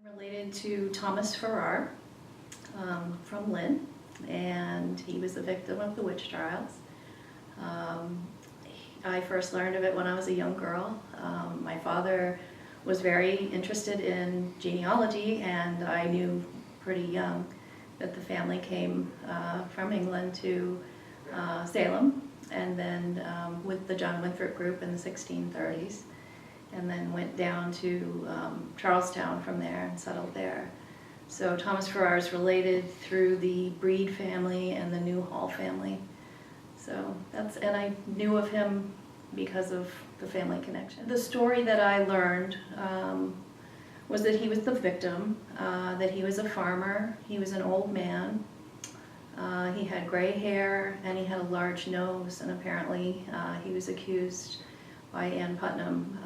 I'm related to Thomas Farrar from Lynn, and he was the victim of the witch trials. I first learned of it when I was a young girl. My father was very interested in genealogy, and I knew pretty young that the family came from England to Salem, and then with the John Winthrop group in the 1630s, and then went down to Charlestown from there and settled there. So Thomas Farrar is related through the Breed family and the Newhall family. So and I knew of him because of the family connection. The story that I learned was that he was the victim, that he was a farmer, he was an old man, he had gray hair, and he had a large nose, and apparently he was accused by Ann Putnam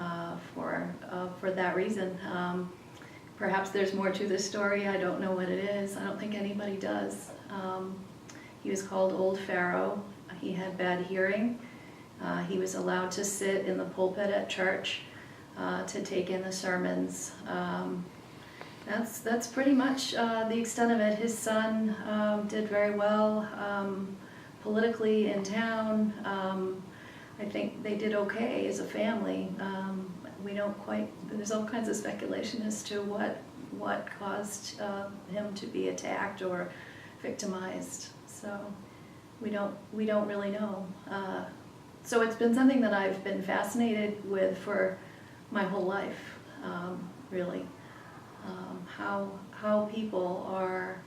for that reason. Perhaps there's more to this story. I don't know what it is. I don't think anybody does. He was called Old Pharaoh. He had bad hearing. He was allowed to sit in the pulpit at church to take in the sermons. That's pretty much the extent of it. His son did very well politically in town. I think they did okay as a family. We don't quite, there's all kinds of speculation as to what caused him to be attacked or victimized. So we don't really know. So it's been something that I've been fascinated with for my whole life, really. How people are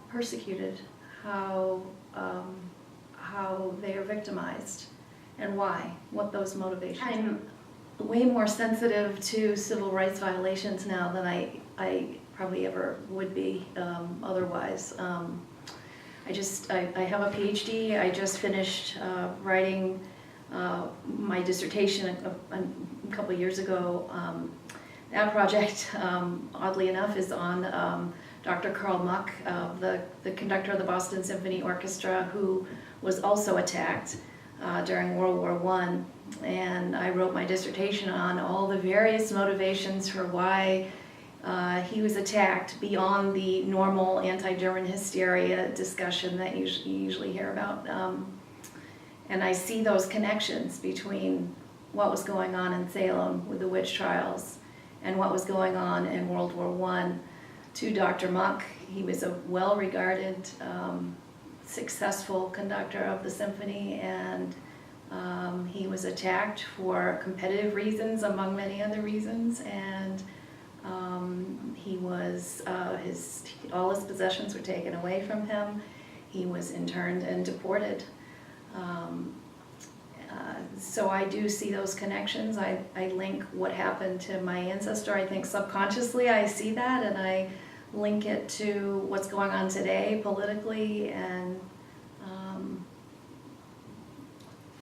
persecuted, how they are victimized, and why, what those motivations are. I'm way more sensitive to civil rights violations now than I probably ever would be otherwise. I have a PhD. I just finished writing my dissertation a couple of years ago. That project, oddly enough, is on Dr. Karl Muck, the conductor of the Boston Symphony Orchestra, who was also attacked during World War I. And I wrote my dissertation on all the various motivations for why he was attacked beyond the normal anti-German hysteria discussion that you usually hear about. And I see those connections between what was going on in Salem with the witch trials and what was going on in World War I. To Dr. Muck, he was a well-regarded, successful conductor of the symphony, and he was attacked for competitive reasons, among many other reasons, and he was, all his possessions were taken away from him. He was interned and deported. So I do see those connections. I link what happened to my ancestor. I think subconsciously I see that, and I link it to what's going on today politically, and